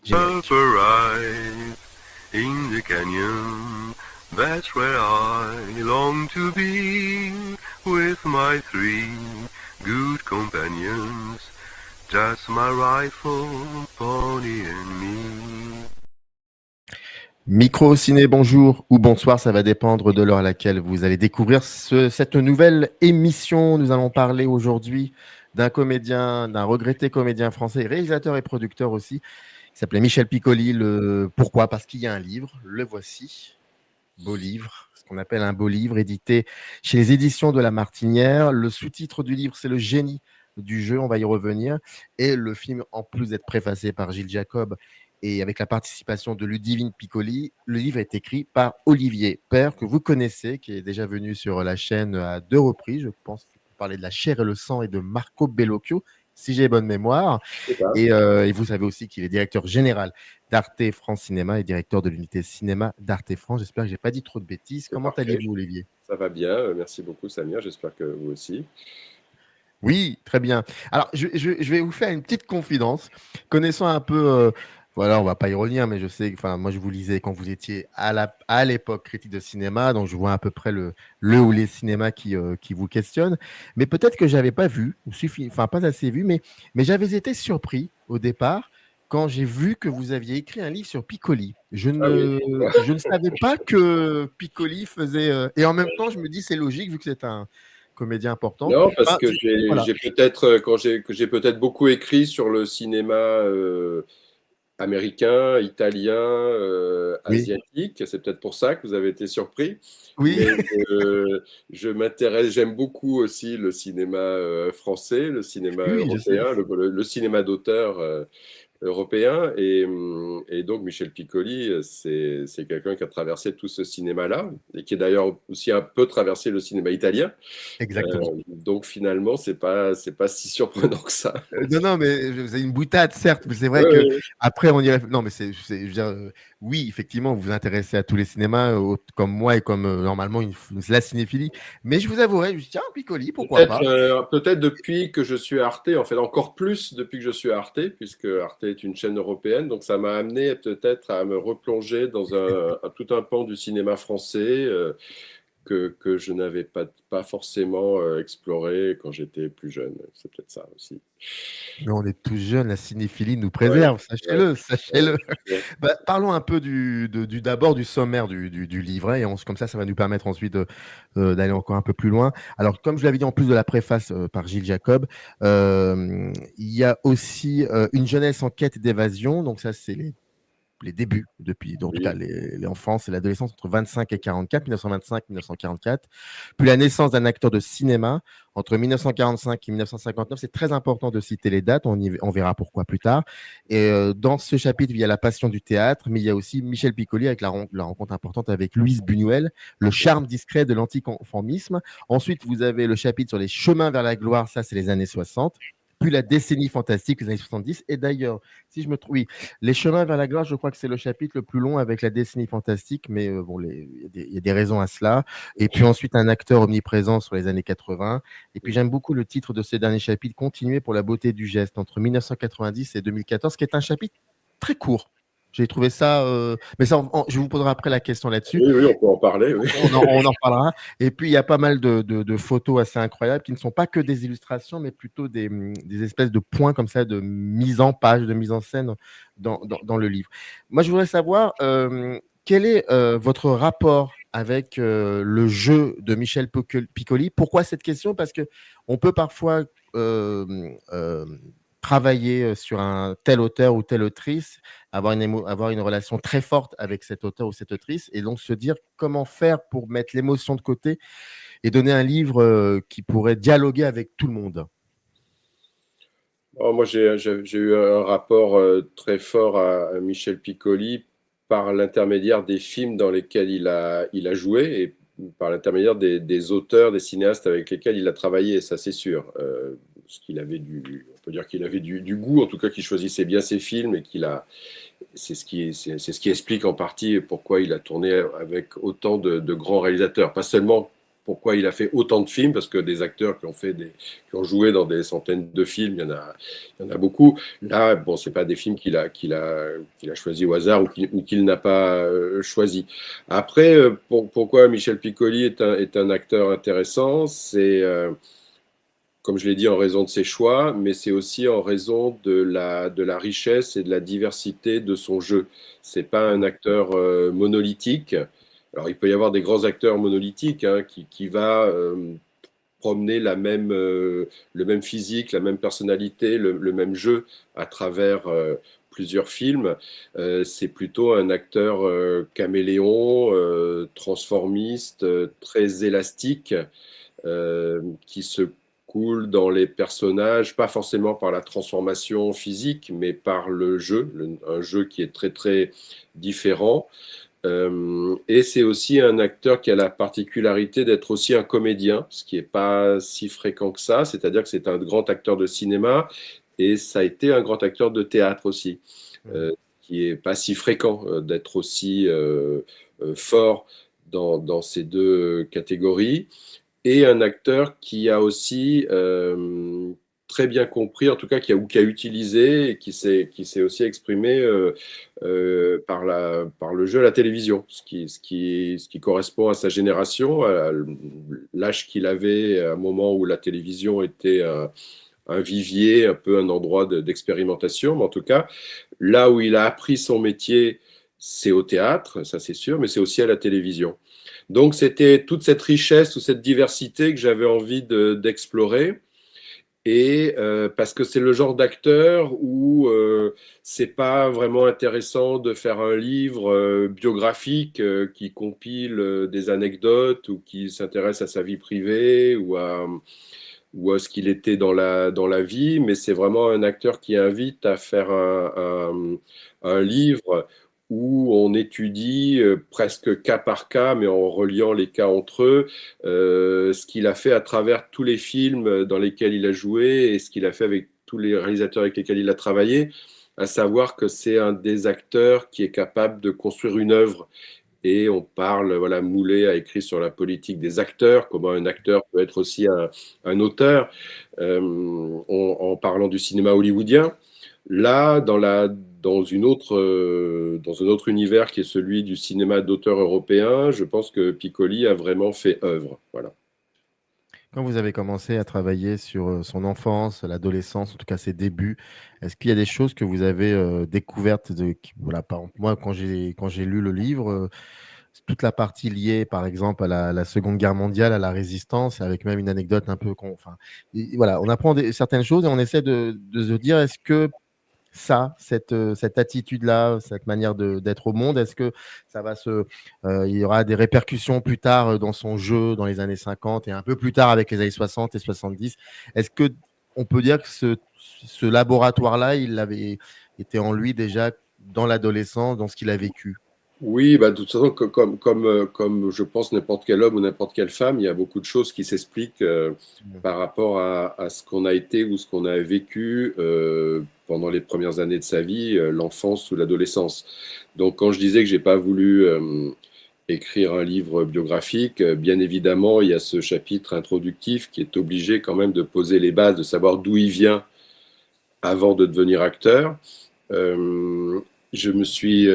Générique. Arrive in the canyon, that's where I long to be, with my three good companions, just my rifle, pony and me. Micro ciné, bonjour ou bonsoir, ça va dépendre de l'heure à laquelle vous allez découvrir cette nouvelle émission. Nous allons parler aujourd'hui d'un comédien, d'un regretté comédien français, réalisateur et producteur aussi, qui s'appelait Michel Piccoli. Pourquoi? Parce qu'il y a un livre, le voici, beau livre, ce qu'on appelle un beau livre, édité chez les éditions de La Martinière. Le sous-titre du livre, c'est Le génie du jeu, on va y revenir. Et le film, en plus d'être préfacé par Gilles Jacob et avec la participation de Ludivine Piccoli, le livre est écrit par Olivier Père, que vous connaissez, qui est déjà venu sur la chaîne à 2 reprises, je pense, pour parler de La chair et le sang et de Marco Bellocchio, si j'ai bonne mémoire. Et vous savez aussi qu'il est directeur général d'Arte France Cinéma et directeur de l'unité cinéma d'Arte France. J'espère que je n'ai pas dit trop de bêtises. C'est Comment parfait. allez-vous, Olivier? Ça va bien. Merci beaucoup, Samir. J'espère que vous aussi. Oui, très bien. Alors, je vais vous faire une petite confidence. Connaissant un peu, voilà, on va pas y revenir, mais je sais, enfin, moi, je vous lisais quand vous étiez à l'époque critique de cinéma, donc je vois à peu près le ou les cinémas qui vous questionnent. Mais peut-être que j'avais pas vu, ou enfin, pas assez vu, mais j'avais été surpris au départ quand j'ai vu que vous aviez écrit un livre sur Piccoli. Ah oui. Je ne savais pas que Piccoli faisait. Et en même temps, je me dis, c'est logique vu que c'est un comédien important. Non, parce Enfin, que voilà. j'ai peut-être que j'ai peut-être beaucoup écrit sur le cinéma américain, italien, Oui, asiatique. C'est peut-être pour ça que vous avez été surpris. oui, Mais je m'intéresse, j'aime beaucoup aussi le cinéma français, le cinéma oui, je sais. européen, le cinéma d'auteur. Européen. Et donc, Michel Piccoli, c'est quelqu'un qui a traversé tout ce cinéma-là, et qui est d'ailleurs aussi un peu traversé le cinéma italien. Exactement. Donc, finalement, c'est pas si surprenant que ça. Non, non, mais c'est une boutade, certes, mais c'est vrai Ouais, que ouais. après on irait. Non, mais je veux dire, oui, effectivement, vous vous intéressez à tous les cinémas, comme moi et comme normalement la cinéphilie. Mais je vous avouerai, je dis, tiens, Piccoli, pourquoi pas? Peut-être depuis que je suis à Arte, en fait, encore plus depuis que je suis à Arte, puisque Arte est une chaîne européenne. Donc, ça m'a amené peut-être à me replonger dans tout un pan du cinéma français. Que je n'avais pas forcément exploré quand j'étais plus jeune. C'est peut-être ça aussi. Mais on est tous jeunes, la cinéphilie nous Ouais, préserve, ouais, sachez-le, ouais, sachez-le. ouais. Bah, parlons un peu d'abord du sommaire du livret, et comme ça va nous permettre ensuite d'aller encore un peu plus loin. Alors, comme je l'avais dit, en plus de la préface par Gilles Jacob, il y a aussi une jeunesse en quête d'évasion. Donc ça, c'est les débuts, en tout cas Oui. l'enfance et l'adolescence entre 25 et 44, 1925-1944, puis la naissance d'un acteur de cinéma entre 1945 et 1959. C'est très important de citer les dates, on verra pourquoi plus tard. Et dans ce chapitre, il y a la passion du théâtre, mais il y a aussi Michel Piccoli avec la rencontre importante avec Louise Buñuel, le charme discret de l'anticonformisme. Ensuite, vous avez le chapitre sur les chemins vers la gloire, ça c'est les années 60. Puis la décennie fantastique, les années 70. Et d'ailleurs, si je me trompe, oui, les chemins vers la gloire, je crois que c'est le chapitre le plus long avec la décennie fantastique, mais bon, il y a des raisons à cela. Et puis ensuite, un acteur omniprésent sur les années 80. Et puis j'aime beaucoup le titre de ces derniers chapitres, Continuer pour la beauté du geste, entre 1990 et 2014, qui est un chapitre très court. J'ai trouvé ça, mais ça, je vous poserai après la question là-dessus. Oui, oui, on peut en parler. Oui. On en reparlera. Et puis, il y a pas mal de photos assez incroyables qui ne sont pas que des illustrations, mais plutôt des espèces de points comme ça, de mise en page, de mise en scène dans le livre. Moi, je voudrais savoir quel est votre rapport avec le jeu de Michel Piccoli. Pourquoi cette question? Parce que on peut parfois euh, travailler sur un tel auteur ou telle autrice, avoir une relation très forte avec cet auteur ou cette autrice, et donc se dire comment faire pour mettre l'émotion de côté et donner un livre qui pourrait dialoguer avec tout le monde. Oh, moi, j'ai eu un rapport très fort à Michel Piccoli par l'intermédiaire des films dans lesquels il a joué et par l'intermédiaire des auteurs, des cinéastes avec lesquels il a travaillé, ça c'est sûr. Parce qu'il avait on peut dire qu'il avait du goût, en tout cas qu'il choisissait bien ses films et c'est ce qui explique en partie pourquoi il a tourné avec autant de grands réalisateurs. Pas seulement pourquoi il a fait autant de films, parce que des acteurs qui ont joué dans des centaines de films, il y en a beaucoup. Là, bon, c'est pas des films qu'il a choisi au hasard ou qu'il n'a pas choisi. Après, pourquoi Michel Piccoli est un acteur intéressant, c'est comme je l'ai dit, en raison de ses choix, mais c'est aussi en raison de la richesse et de la diversité de son jeu. C'est pas un acteur monolithique. Alors, il peut y avoir des grands acteurs monolithiques hein, qui va promener le même physique, la même personnalité, le même jeu à travers plusieurs films. C'est plutôt un acteur caméléon, transformiste, très élastique, qui se coule dans les personnages, pas forcément par la transformation physique, mais par le jeu, un jeu qui est très très différent. Et c'est aussi un acteur qui a la particularité d'être aussi un comédien, ce qui n'est pas si fréquent que ça, c'est-à-dire que c'est un grand acteur de cinéma et ça a été un grand acteur de théâtre aussi, qui n'est pas si fréquent d'être aussi fort dans ces deux catégories. Et un acteur qui a aussi très bien compris, en tout cas qui a utilisé et qui s'est aussi exprimé par le jeu à la télévision, ce qui correspond à sa génération, à l'âge qu'il avait à un moment où la télévision était un vivier, un peu un endroit d'expérimentation, mais en tout cas, là où il a appris son métier, c'est au théâtre, ça c'est sûr, mais c'est aussi à la télévision. Donc, c'était toute cette richesse, toute cette diversité que j'avais envie d'explorer. Et parce que c'est le genre d'acteur où c'est pas vraiment intéressant de faire un livre biographique qui compile des anecdotes ou qui s'intéresse à sa vie privée ou à ce qu'il était dans la vie, mais c'est vraiment un acteur qui invite à faire un livre où on étudie presque cas par cas, mais en reliant les cas entre eux, ce qu'il a fait à travers tous les films dans lesquels il a joué et ce qu'il a fait avec tous les réalisateurs avec lesquels il a travaillé, à savoir que c'est un des acteurs qui est capable de construire une œuvre. Et on parle, voilà, Moulet a écrit sur la politique des acteurs, comment un acteur peut être aussi un auteur, en parlant du cinéma hollywoodien. Là, dans un autre univers qui est celui du cinéma d'auteur européen, je pense que Piccoli a vraiment fait œuvre. Voilà. Quand vous avez commencé à travailler sur son enfance, l'adolescence, en tout cas ses débuts, est-ce qu'il y a des choses que vous avez découvertes voilà, par exemple, moi, quand j'ai lu le livre, toute la partie liée, par exemple, à la Seconde Guerre mondiale, à la résistance, avec même une anecdote un peu. Enfin, voilà, on apprend certaines choses et on essaie de se dire est-ce que cette attitude-là, cette manière d'être au monde, est-ce que ça va il y aura des répercussions plus tard dans son jeu dans les années 50 et un peu plus tard avec les années 60 et 70? Est-ce que on peut dire que ce laboratoire-là, il avait été en lui déjà dans l'adolescence, dans ce qu'il a vécu? Oui, bah, de toute façon, comme je pense n'importe quel homme ou n'importe quelle femme, il y a beaucoup de choses qui s'expliquent par rapport à ce qu'on a été ou ce qu'on a vécu pendant les premières années de sa vie, l'enfance ou l'adolescence. Donc, quand je disais que j'ai pas voulu écrire un livre biographique, bien évidemment, il y a ce chapitre introductif qui est obligé quand même de poser les bases, de savoir d'où il vient avant de devenir acteur. Je me suis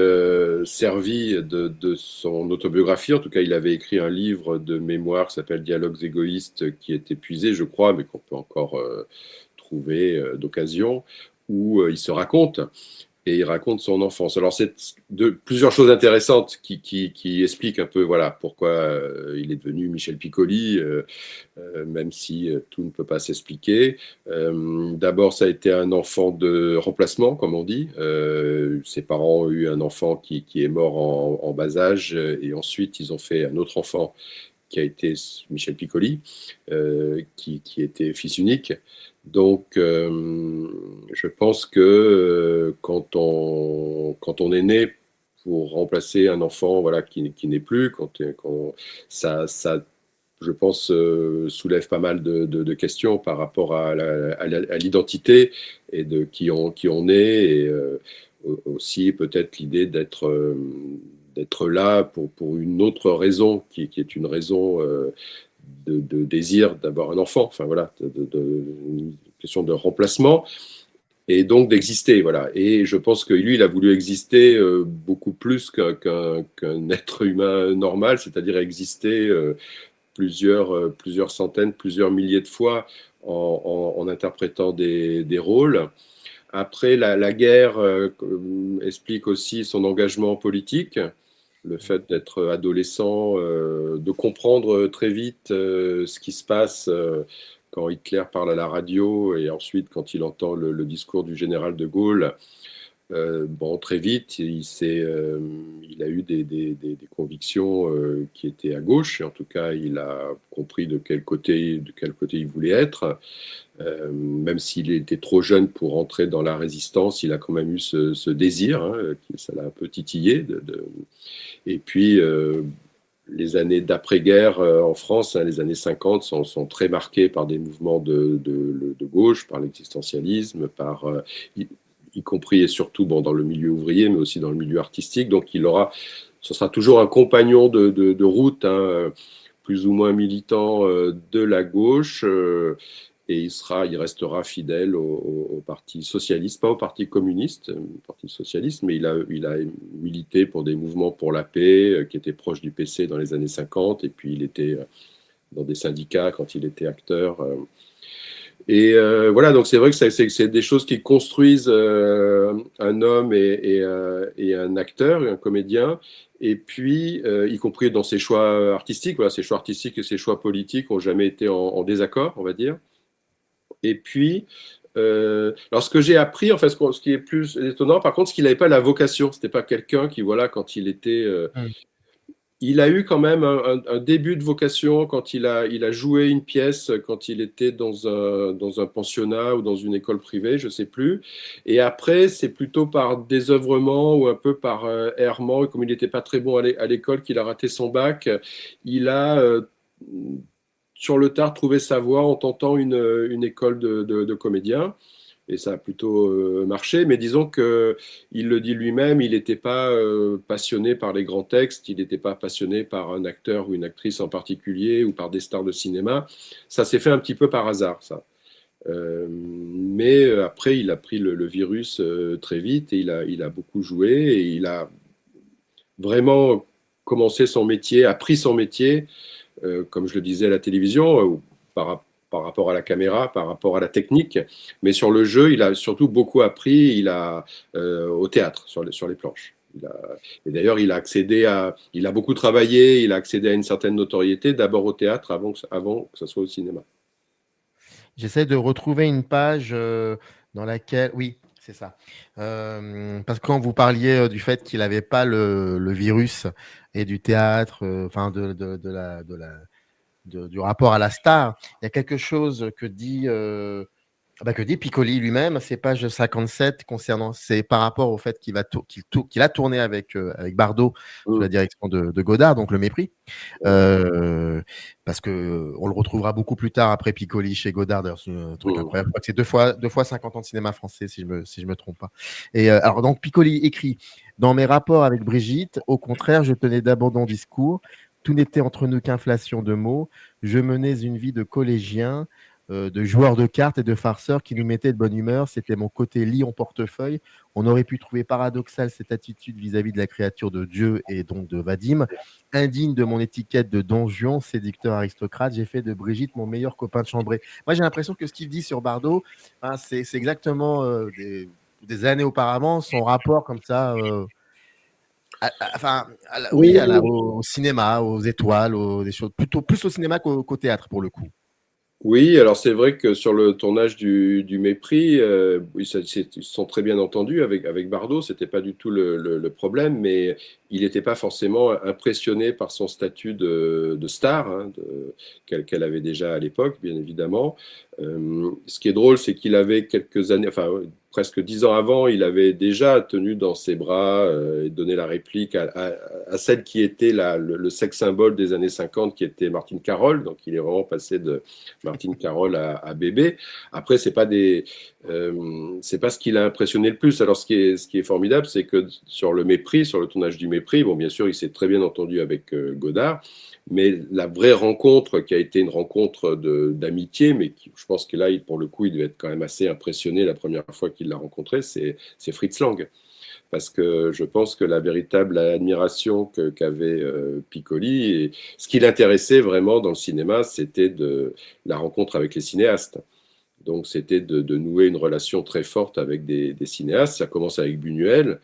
servi de son autobiographie. En tout cas, il avait écrit un livre de mémoire qui s'appelle Dialogues égoïstes, qui est épuisé, je crois, mais qu'on peut encore trouver d'occasion, où il se raconte. Et il raconte son enfance. Alors, c'est plusieurs choses intéressantes qui expliquent un peu voilà, pourquoi il est devenu Michel Piccoli, même si tout ne peut pas s'expliquer. D'abord, ça a été un enfant de remplacement, comme on dit. Ses parents ont eu un enfant qui est mort en bas âge, et ensuite, ils ont fait un autre enfant qui a été Michel Piccoli, qui était fils unique. Donc, je pense que quand on est né pour remplacer un enfant voilà, qui n'est plus, quand ça, je pense, soulève pas mal de questions par rapport à l'identité et de qui on est, et aussi peut-être l'idée d'être là pour une autre raison, qui est une raison désir d'avoir un enfant, enfin voilà, une question de remplacement, et donc d'exister, voilà. Et je pense que lui, il a voulu exister beaucoup plus qu'un être humain normal, c'est-à-dire exister plusieurs centaines, plusieurs milliers de fois en interprétant des rôles. Après, la guerre explique aussi son engagement politique, le fait d'être adolescent, de comprendre très vite ce qui se passe quand Hitler parle à la radio et ensuite quand il entend le discours du général de Gaulle. Très vite, il a eu des convictions qui étaient à gauche, et en tout cas, il a compris de quel côté il voulait être. Même s'il était trop jeune pour entrer dans la résistance, il a quand même eu ce désir, hein, ça l'a un peu titillé. Et puis, les années d'après-guerre en France, hein, les années 50, sont très marquées par des mouvements de gauche, par l'existentialisme, y compris et surtout dans le milieu ouvrier, mais aussi dans le milieu artistique. Donc, ce sera toujours un compagnon de route, hein, plus ou moins militant de la gauche. Et il restera fidèle au Parti socialiste, pas au Parti communiste, au Parti socialiste, mais il a milité pour des mouvements pour la paix qui étaient proches du PC dans les années 50, et puis il était dans des syndicats quand il était acteur. Et voilà, donc c'est vrai que c'est des choses qui construisent un homme et un acteur, un comédien, et puis y compris dans ses choix artistiques. Voilà, ses choix artistiques et ses choix politiques n'ont jamais été en désaccord, on va dire. Et puis, alors ce que j'ai appris, en fait, ce qui est plus étonnant, par contre, c'est qu'il n'avait pas la vocation. C'était pas quelqu'un qui, voilà, quand il était, il a eu quand même un début de vocation quand il a joué une pièce quand il était dans un pensionnat ou dans une école privée, je sais plus. Et après, c'est plutôt par désœuvrement ou un peu par errement. Et comme il n'était pas très bon à l'école, qu'il a raté son bac, il a sur le tard trouvé sa voie en tentant une école de comédien. Et ça a plutôt marché. Mais disons qu'il le dit lui-même, il n'était pas passionné par les grands textes, il n'était pas passionné par un acteur ou une actrice en particulier ou par des stars de cinéma. Ça s'est fait un petit peu par hasard, ça. Mais après, il a pris le virus très vite et il a beaucoup joué et il a vraiment commencé son métier, appris son métier, comme je le disais à la télévision, par rapport à la caméra, par rapport à la technique, mais sur le jeu, il a surtout beaucoup appris au théâtre, sur les planches. Et d'ailleurs, il a beaucoup travaillé, il a accédé à une certaine notoriété, d'abord au théâtre avant que ça soit au cinéma. J'essaie de retrouver une page dans laquelle... Oui, c'est ça. Parce que quand vous parliez du fait qu'il n'avait pas le virus et du théâtre, du rapport à la star, il y a quelque chose que dit Piccoli lui-même, c'est page 57 concernant, c'est par rapport au fait qu'il a tourné avec Bardot sous la direction de Godard, donc Le Mépris, parce que on le retrouvera beaucoup plus tard après Piccoli chez Godard. D'ailleurs, c'est un truc incroyable. Je crois que c'est deux fois 50 ans de cinéma français, si je me trompe pas. Et alors donc Piccoli écrit: dans mes rapports avec Brigitte, au contraire, je tenais d'abondants discours. Tout n'était entre nous qu'inflation de mots. Je menais une vie de collégien, de joueurs de cartes et de farceurs qui nous mettaient de bonne humeur. C'était mon côté lion portefeuille. On aurait pu trouver paradoxale cette attitude vis-à-vis de la créature de Dieu et donc de Vadim. Indigne de mon étiquette de Don Juan, séducteur aristocrate, j'ai fait de Brigitte mon meilleur copain de chambrée. Moi, j'ai l'impression que ce qu'il dit sur Bardot, hein, c'est exactement des années auparavant, son rapport comme ça... au cinéma, aux étoiles, des choses plutôt plus au cinéma qu'au théâtre pour le coup. Oui, alors c'est vrai que sur le tournage du Mépris, ils se sont très bien entendus avec Bardot, c'était pas du tout le problème, mais il n'était pas forcément impressionné par son statut de star, hein, qu'elle avait déjà à l'époque, bien évidemment. Ce qui est drôle, c'est qu'il avait quelques années, enfin presque 10 ans avant, il avait déjà tenu dans ses bras et donné la réplique à celle qui était le sex symbole des années 50, qui était Martine Carole. Donc il est vraiment passé de Martine Carole à Bébé. Après, c'est pas c'est pas ce qui l'a impressionné le plus. Alors, ce qui est formidable, c'est que sur le Mépris, sur le tournage du Mépris, bon, bien sûr, il s'est très bien entendu avec Godard, mais la vraie rencontre, qui a été une rencontre d'amitié, mais je pense que là, pour le coup, il devait être quand même assez impressionné la première fois qu'il l'a rencontré, c'est Fritz Lang. Parce que je pense que la véritable admiration qu'avait Piccoli, et ce qui l'intéressait vraiment dans le cinéma, c'était la rencontre avec les cinéastes. Donc, c'était de nouer une relation très forte avec des cinéastes. Ça commence avec Buñuel.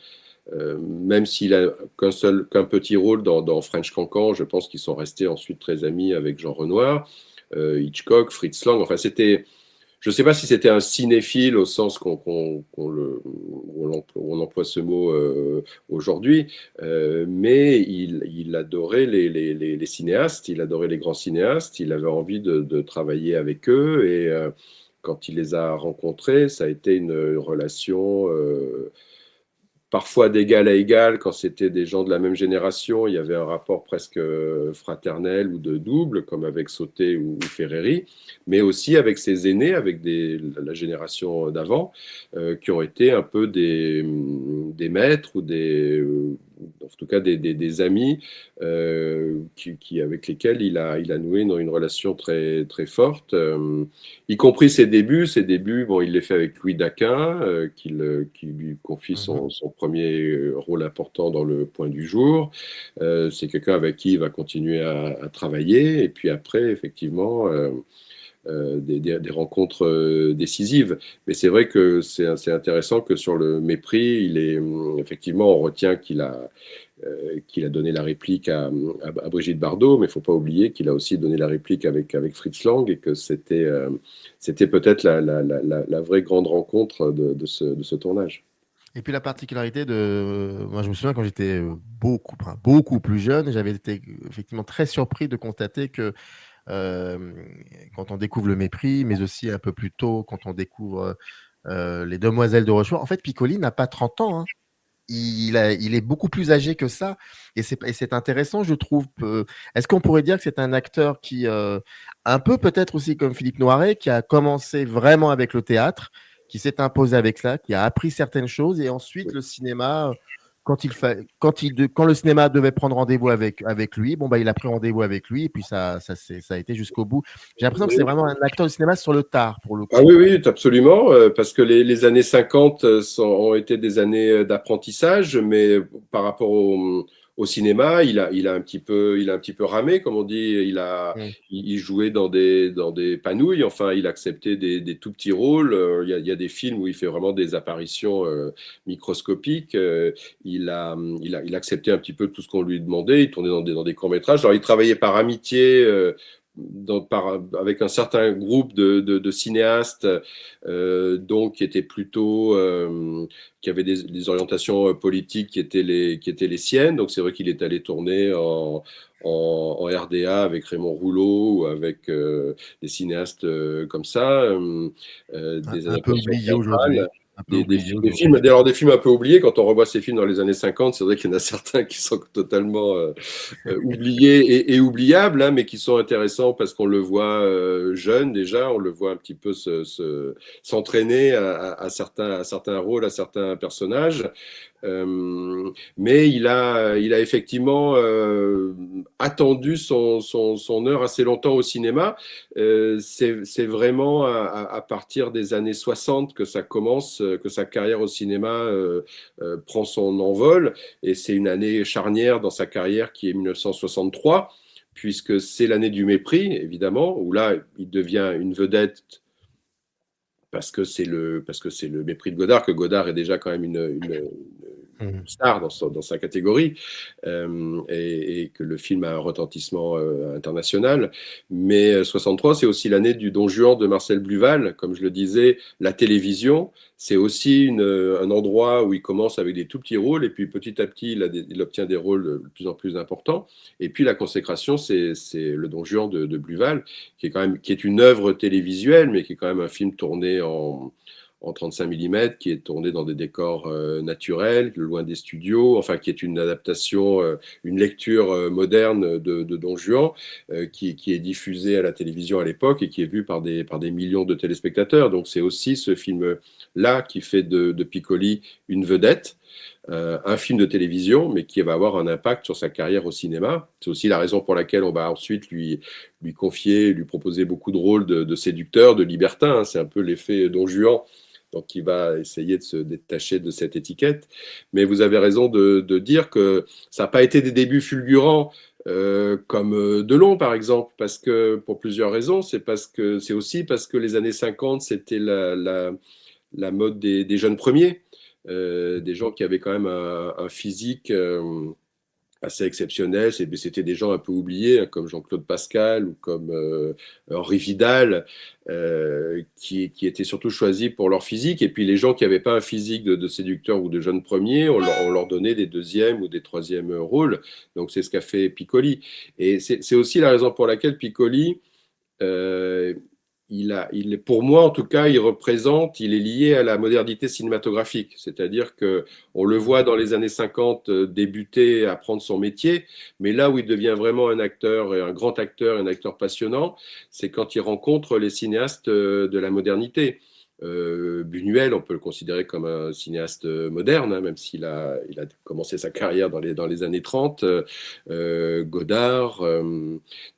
Même s'il a qu'un petit rôle dans French Cancan, je pense qu'ils sont restés ensuite très amis avec Jean Renoir, Hitchcock, Fritz Lang. Enfin, je ne sais pas si c'était un cinéphile au sens où on emploie ce mot aujourd'hui, mais il adorait les cinéastes, il adorait les grands cinéastes, il avait envie de travailler avec eux, et quand il les a rencontrés, ça a été une relation parfois d'égal à égal. Quand c'était des gens de la même génération, il y avait un rapport presque fraternel ou de double, comme avec Sauté ou Ferreri, mais aussi avec ses aînés, avec la génération d'avant, qui ont été un peu des maîtres ou en tout cas des amis avec lesquels il a noué une relation très, très forte, y compris ses débuts. Ses débuts, bon, il les fait avec Louis Daquin, qui lui confie son premier rôle important dans Le Point du Jour. C'est quelqu'un avec qui il va continuer à travailler, et puis après, effectivement, des rencontres décisives. Mais c'est vrai que c'est intéressant que sur le Mépris, effectivement, on retient qu'il a donné la réplique à Brigitte Bardot, mais il ne faut pas oublier qu'il a aussi donné la réplique avec Fritz Lang, et que c'était peut-être la vraie grande rencontre de ce tournage. Et puis la particularité moi je me souviens quand j'étais beaucoup plus jeune, j'avais été effectivement très surpris de constater que quand on découvre Le Mépris, mais aussi un peu plus tôt quand on découvre Les Demoiselles de Rochefort, en fait Piccoli n'a pas 30 ans, hein. Il est beaucoup plus âgé que ça, et c'est intéressant, je trouve. Est-ce qu'on pourrait dire que c'est un acteur qui, un peu peut-être aussi comme Philippe Noiret, qui a commencé vraiment avec le théâtre, qui s'est imposé avec ça, qui a appris certaines choses, et ensuite le cinéma, quand le cinéma devait prendre rendez-vous avec lui, bon, bah, il a pris rendez-vous avec lui, et puis ça a été jusqu'au bout. J'ai l'impression que c'est vraiment un acteur de cinéma sur le tard, pour le coup. Ah oui, oui, absolument, parce que les années 50 ont été des années d'apprentissage, mais par rapport au cinéma, il a un petit peu ramé, comme on dit. Il jouait dans des panouilles. Enfin, il acceptait des tout petits rôles. Il y a des films où il fait vraiment des apparitions microscopiques. Il acceptait un petit peu tout ce qu'on lui demandait. Il tournait dans des courts-métrages. Alors, il travaillait par amitié avec un certain groupe de cinéastes, donc qui étaient plutôt qui avaient des orientations politiques qui étaient les siennes. Donc c'est vrai qu'il est allé tourner en RDA avec Raymond Rouleau, ou avec des cinéastes comme ça, des un peu adaptations oublié aujourd'hui. théâtrales. Des films un peu oubliés. Quand on revoit ces films dans les années 50, c'est vrai qu'il y en a certains qui sont totalement oubliés et oubliables, hein, mais qui sont intéressants parce qu'on le voit jeune déjà, on le voit un petit peu s'entraîner à certains rôles, à certains personnages. Mais il a effectivement attendu son heure assez longtemps au cinéma. C'est vraiment à partir des années 60 que ça commence, que sa carrière au cinéma prend son envol. Et c'est une année charnière dans sa carrière qui est 1963, puisque c'est l'année du Mépris, évidemment, où là, il devient une vedette parce que c'est le Mépris de Godard, que Godard est déjà quand même une star dans sa catégorie, et que le film a un retentissement international. Mais 63, c'est aussi l'année du Don Juan de Marcel Bluval. Comme je le disais, la télévision, c'est aussi un endroit où il commence avec des tout petits rôles, et puis petit à petit, il obtient des rôles de plus en plus importants. Et puis la consécration, c'est le Don Juan de Bluval, qui est une œuvre télévisuelle, mais qui est quand même un film tourné en en 35 mm, qui est tourné dans des décors naturels, loin des studios, enfin qui est une adaptation, une lecture moderne de Don Juan, qui est diffusée à la télévision à l'époque et qui est vue par des millions de téléspectateurs. Donc c'est aussi ce film-là qui fait de Piccoli une vedette. Un film de télévision, mais qui va avoir un impact sur sa carrière au cinéma. C'est aussi la raison pour laquelle on va ensuite lui confier, lui proposer beaucoup de rôles de séducteur, de libertin. Hein. C'est un peu l'effet Don Juan, donc il va essayer de se détacher de cette étiquette. Mais vous avez raison de dire que ça n'a pas été des débuts fulgurants comme Delon, par exemple, parce que, pour plusieurs raisons. C'est aussi parce que les années 50, c'était la mode des jeunes premiers. Des gens qui avaient quand même un physique assez exceptionnel. C'était des gens un peu oubliés, hein, comme Jean-Claude Pascal ou comme Henri Vidal, qui étaient surtout choisis pour leur physique. Et puis les gens qui n'avaient pas un physique de séducteur ou de jeune premier, on leur donnait des deuxièmes ou des troisièmes rôles. Donc c'est ce qu'a fait Piccoli. Et c'est aussi la raison pour laquelle Piccoli... pour moi, en tout cas, il est lié à la modernité cinématographique. C'est-à-dire qu'on le voit dans les années 50 débuter à apprendre son métier, mais là où il devient vraiment un acteur, un grand acteur, un acteur passionnant, c'est quand il rencontre les cinéastes de la modernité. Buñuel, on peut le considérer comme un cinéaste moderne, hein, même s'il a commencé sa carrière dans les années 30. Godard,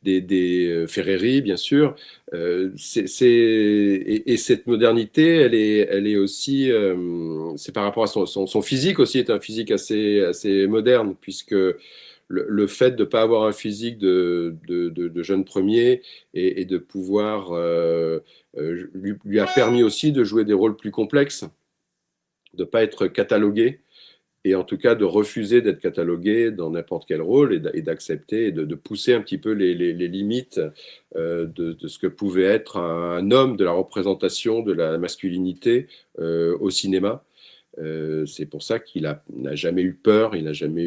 des Ferreri, bien sûr. Et cette modernité, elle est aussi, c'est par rapport à son physique aussi, est un physique assez moderne, puisque le fait de ne pas avoir un physique de jeune premier et de pouvoir lui a permis aussi de jouer des rôles plus complexes, de ne pas être catalogué, et en tout cas de refuser d'être catalogué dans n'importe quel rôle et d'accepter et de pousser un petit peu les limites de ce que pouvait être un homme, de la représentation de la masculinité au cinéma. C'est pour ça qu'il n'a jamais eu peur, il n'a jamais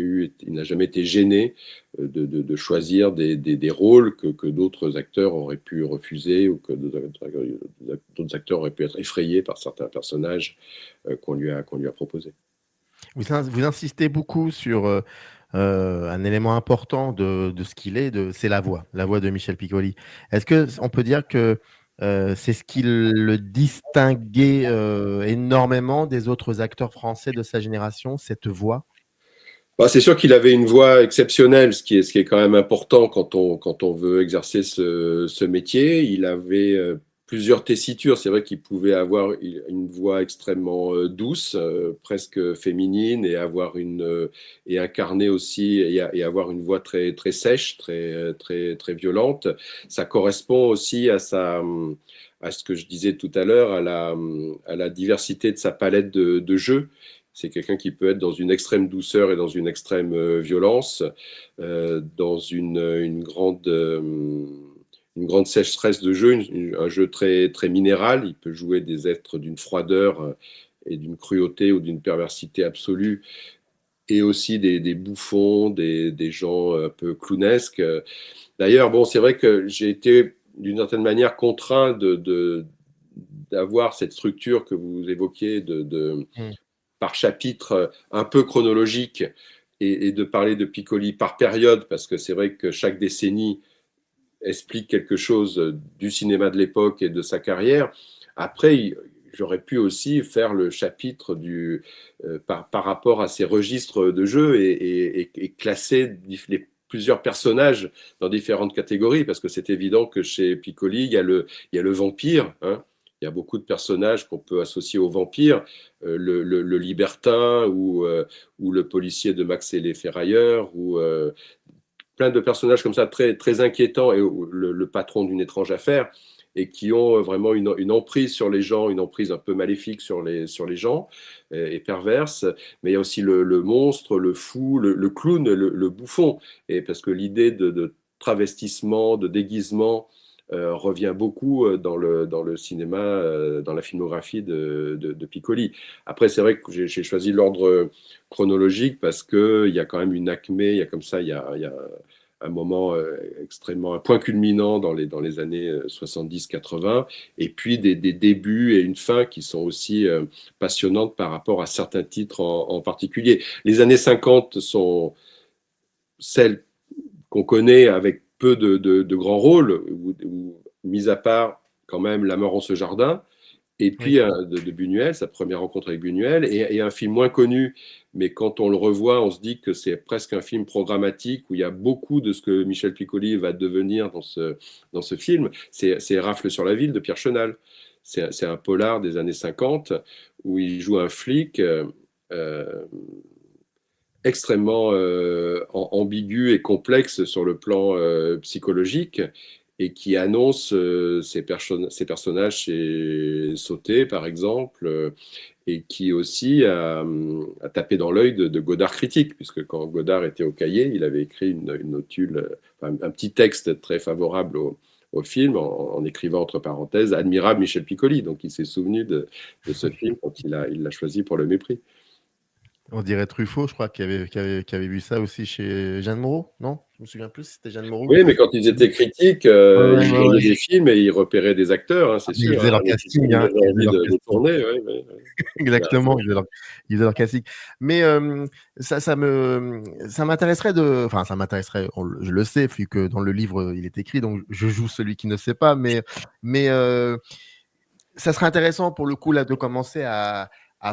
été gêné de choisir des rôles que d'autres acteurs auraient pu refuser ou que d'autres acteurs auraient pu être effrayés par certains personnages qu'on lui a proposés. Vous insistez beaucoup sur un élément important de ce qu'il est, c'est la voix de Michel Piccoli. Est-ce qu'on peut dire que c'est ce qui le distinguait énormément des autres acteurs français de sa génération, cette voix? C'est sûr qu'il avait une voix exceptionnelle, ce qui est quand même important quand on veut exercer ce métier. Il avait plusieurs tessitures. C'est vrai qu'il pouvait avoir une voix extrêmement douce, presque féminine, et incarner aussi et avoir une voix très très sèche, très très très violente. Ça correspond aussi à ce que je disais tout à l'heure, à la diversité de sa palette de jeux. C'est quelqu'un qui peut être dans une extrême douceur et dans une extrême violence, dans une grande sécheresse de jeu, un jeu très, très minéral. Il peut jouer des êtres d'une froideur et d'une cruauté ou d'une perversité absolue, et aussi des bouffons, des gens un peu clownesques. D'ailleurs, c'est vrai que j'ai été d'une certaine manière contraint d'avoir cette structure que vous évoquiez par chapitre un peu chronologique et de parler de Piccoli par période, parce que c'est vrai que chaque décennie explique quelque chose du cinéma de l'époque et de sa carrière. Après, j'aurais pu aussi faire le chapitre par rapport à ses registres de jeu et classer plusieurs personnages dans différentes catégories, parce que c'est évident que chez Piccoli, il y a le vampire, hein. Il y a beaucoup de personnages qu'on peut associer au vampire, le libertin ou le policier de Max et les ferrailleurs, ou plein de personnages comme ça très, très inquiétants, et le patron d'une étrange affaire, et qui ont vraiment une emprise sur les gens, une emprise un peu maléfique sur les gens, et perverse. Mais il y a aussi le monstre, le fou, le clown, le bouffon, et parce que l'idée de travestissement, de déguisement, revient beaucoup dans le cinéma, dans la filmographie de Piccoli. Après, c'est vrai que j'ai choisi l'ordre chronologique parce qu'il y a quand même une acmé, il y a un moment extrêmement, un point culminant dans les années 70-80, et puis des débuts et une fin qui sont aussi passionnantes par rapport à certains titres en particulier. Les années 50 sont celles qu'on connaît avec peu de grands rôles, mis à part quand même La mort en ce jardin, et puis de Buñuel, sa première rencontre avec Buñuel, et un film moins connu, mais quand on le revoit, on se dit que c'est presque un film programmatique où il y a beaucoup de ce que Michel Piccoli va devenir dans ce film. C'est Rafle sur la ville de Pierre Chenal. C'est un polar des années 50 où il joue un flic extrêmement ambigu et complexe sur le plan psychologique, et qui annonce ses personnages chez Sauté, par exemple, et qui aussi a tapé dans l'œil de Godard critique, puisque quand Godard était au Cahier, il avait écrit une notule, un petit texte très favorable au film, en écrivant entre parenthèses « Admirable Michel Piccoli ». Donc il s'est souvenu de ce film quand il l'a choisi pour Le Mépris. On dirait Truffaut, je crois, qui avait vu ça aussi chez Jeanne Moreau, non? Je me souviens plus si c'était Jeanne Moreau. Oui, mais quand ils étaient critiques, ils voyaient des films et ils repéraient des acteurs, c'est sûr. Ils faisaient leur casting. Ils avaient envie de tourner. Exactement, ils faisaient leur classique. Mais ça m'intéresserait enfin, ça m'intéresserait, je le sais, vu que dans le livre, il est écrit, donc je joue celui qui ne sait pas, mais ça serait intéressant pour le coup là de commencer à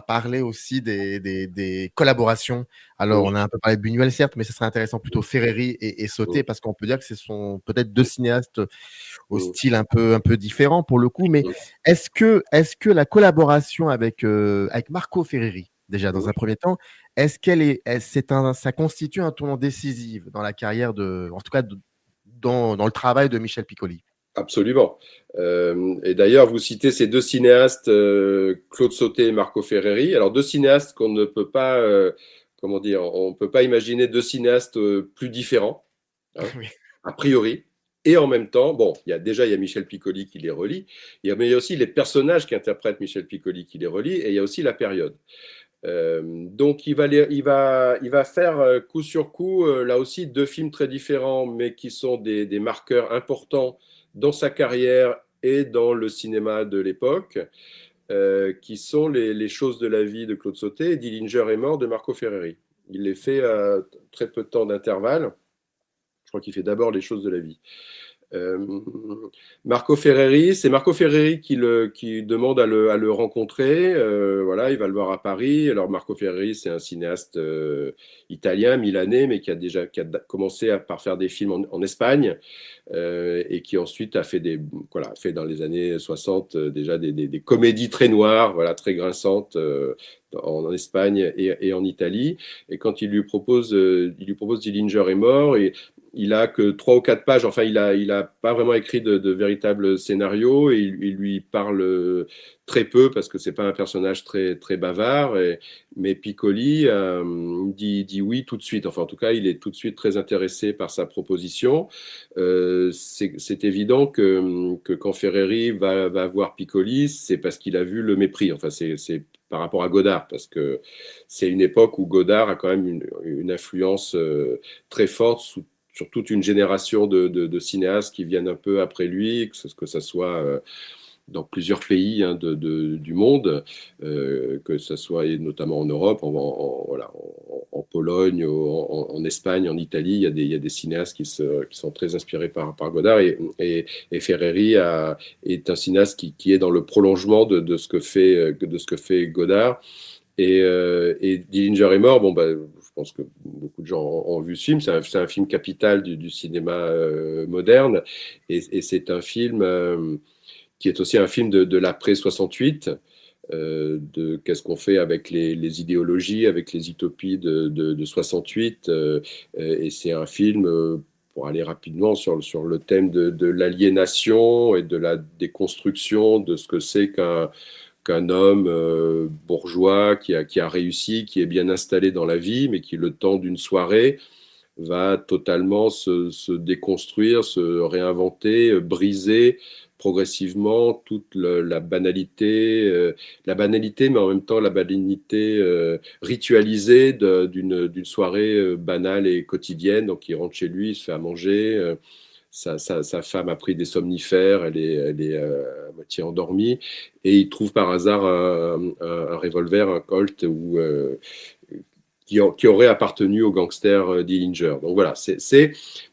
parler aussi des collaborations. Alors, on a un peu parlé de Buñuel, certes, mais ce serait intéressant plutôt Ferreri et Sauté, parce qu'on peut dire que ce sont peut-être deux cinéastes au style un peu différent pour le coup. Mais est-ce que la collaboration avec Marco Ferreri, déjà dans un premier temps, ça constitue un tournant décisif dans la carrière en tout cas dans le travail de Michel Piccoli? Absolument. Et d'ailleurs, vous citez ces deux cinéastes, Claude Sauté et Marco Ferreri. Alors, deux cinéastes qu'on ne peut pas, on ne peut pas imaginer deux cinéastes plus différents, Oui. a priori. Et en même temps, bon, il y a Michel Piccoli qui les relie, mais il y a aussi les personnages qui interprètent Michel Piccoli qui les relient, et il y a aussi la période. Donc, il va faire coup sur coup, là aussi, deux films très différents, mais qui sont des marqueurs importants dans sa carrière et dans le cinéma de l'époque, qui sont les choses de la vie de Claude Sauté et Dillinger est mort de Marco Ferreri. Il les fait à très peu de temps d'intervalle. Je crois qu'il fait d'abord les choses de la vie. Marco Ferreri, c'est Marco Ferreri qui demande à le rencontrer. Voilà, il va le voir à Paris. Alors Marco Ferreri, c'est un cinéaste italien, milanais, mais qui a commencé par faire des films en Espagne, et qui ensuite a fait fait dans les années 60 déjà des comédies très noires, voilà, très grinçantes en Espagne et en Italie. Et quand il lui propose Dillinger est mort, et il a que 3 ou 4 pages, enfin il a pas vraiment écrit de véritables scénarios, et il lui parle très peu parce que c'est pas un personnage très, très bavard, mais Piccoli dit oui tout de suite. Enfin, en tout cas, il est tout de suite très intéressé par sa proposition. C'est évident que quand Ferreri va voir Piccoli, c'est parce qu'il a vu Le Mépris. Enfin, c'est par rapport à Godard, parce que c'est une époque où Godard a quand même une influence très forte sur toute une génération de cinéastes qui viennent un peu après lui, que ça soit dans plusieurs pays du monde, que ce soit notamment en Europe, en Pologne, en Espagne, en Italie. Il y a des cinéastes qui sont très inspirés par Godard, et Ferreri est un cinéaste qui est dans le prolongement de ce que fait Godard. Et Dillinger est mort, je pense que beaucoup de gens ont vu ce film. C'est un film capital du cinéma moderne, et c'est un film qui est aussi un film de l'après 68, de qu'est-ce qu'on fait avec les idéologies, avec les utopies de 68, et c'est un film, pour aller rapidement sur le thème de l'aliénation et de la déconstruction de ce que c'est qu'un homme bourgeois qui a réussi, qui est bien installé dans la vie, mais qui, le temps d'une soirée, va totalement se déconstruire, se réinventer, briser progressivement toute la banalité, mais en même temps la banalité ritualisée d'une soirée banale et quotidienne. Donc il rentre chez lui, il se fait à manger. Sa femme a pris des somnifères, elle est à moitié endormie, et il trouve par hasard un revolver, un Colt, qui aurait appartenu au gangster Dillinger. Donc voilà,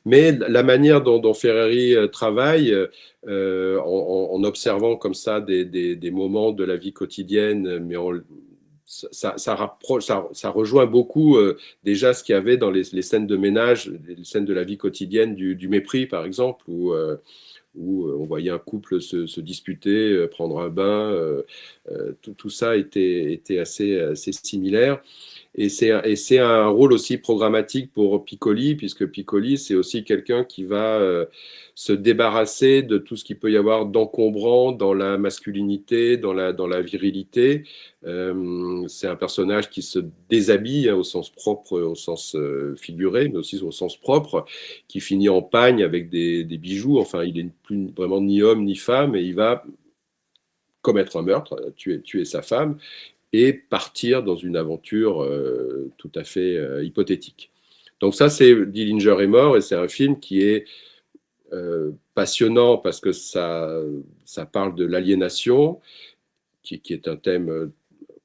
mais la manière dont Ferreri travaille, en observant comme ça des moments de la vie quotidienne, mais ça rejoint beaucoup déjà ce qu'il y avait dans les scènes de ménage, les scènes de la vie quotidienne du mépris, par exemple, où on voyait un couple se disputer, prendre un bain. Tout ça était assez similaire. Et c'est un rôle aussi programmatique pour Piccoli, puisque Piccoli, c'est aussi quelqu'un qui va se débarrasser de tout ce qu'il peut y avoir d'encombrant dans la masculinité, dans la virilité. C'est un personnage qui se déshabille, au sens propre, au sens figuré, mais aussi au sens propre, qui finit en pagne avec des bijoux. Enfin, il n'est plus vraiment ni homme ni femme, et il va commettre un meurtre, tuer sa femme, et partir dans une aventure tout à fait hypothétique. Donc ça, c'est Dillinger est mort, et c'est un film qui est passionnant parce que ça parle de l'aliénation, qui est un thème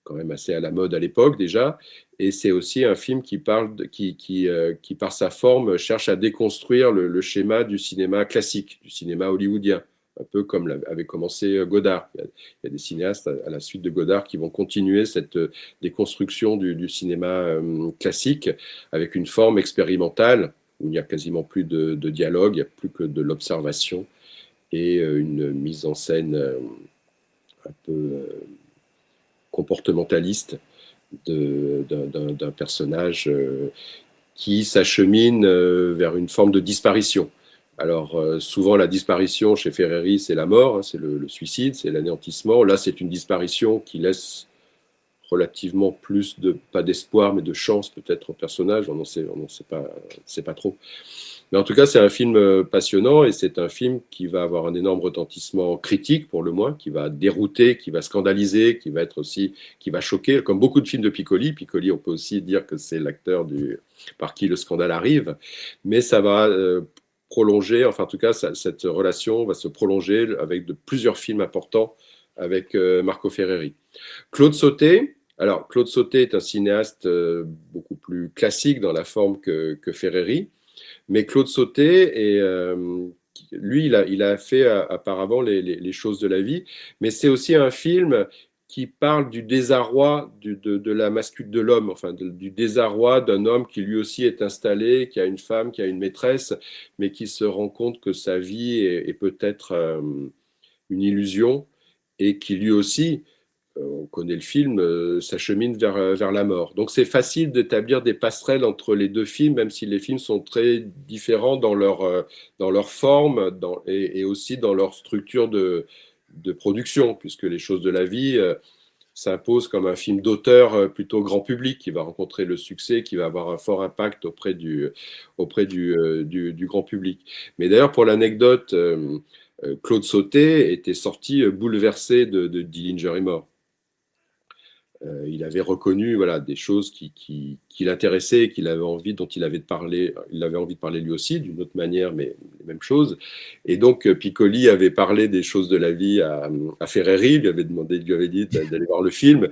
quand même assez à la mode à l'époque déjà, et c'est aussi un film qui par sa forme cherche à déconstruire le schéma du cinéma classique, du cinéma hollywoodien, un peu comme avait commencé Godard. Il y a des cinéastes à la suite de Godard qui vont continuer cette déconstruction du cinéma classique avec une forme expérimentale où il n'y a quasiment plus de dialogue, il n'y a plus que de l'observation et une mise en scène un peu comportementaliste d'un personnage qui s'achemine vers une forme de disparition. Alors, souvent, la disparition chez Ferreri, c'est la mort, hein, c'est le suicide, c'est l'anéantissement. Là, c'est une disparition qui laisse relativement plus pas d'espoir, mais de chance peut-être au personnage. On n'en sait pas trop. Mais en tout cas, c'est un film passionnant, et c'est un film qui va avoir un énorme retentissement critique, pour le moins, qui va dérouter, qui va scandaliser, qui va choquer, comme beaucoup de films de Piccoli. Piccoli, on peut aussi dire que c'est l'acteur par qui le scandale arrive, mais ça va prolonger, enfin en tout cas, cette relation va se prolonger avec plusieurs films importants avec Marco Ferreri. Claude Sautet est un cinéaste beaucoup plus classique dans la forme que Ferreri, mais Claude Sautet, lui, il a fait apparemment les choses de la vie, mais c'est aussi un film qui parle du désarroi de l'homme, enfin du désarroi d'un homme qui lui aussi est installé, qui a une femme, qui a une maîtresse, mais qui se rend compte que sa vie est peut-être une illusion, et qui lui aussi, on connaît le film, s'achemine vers la mort. Donc c'est facile d'établir des passerelles entre les deux films, même si les films sont très différents dans leur forme et aussi dans leur structure de production, puisque Les choses de la vie s'impose comme un film d'auteur plutôt grand public, qui va rencontrer le succès, qui va avoir un fort impact auprès du grand public. Mais d'ailleurs, pour l'anecdote, Claude Sautet était sorti bouleversé de Dillinger est mort. Il avait reconnu des choses qui l'intéressaient, dont il avait envie de parler lui aussi, d'une autre manière, mais les mêmes choses. Et donc, Piccoli avait parlé des choses de la vie à Ferreri, lui avait dit d'aller voir le film.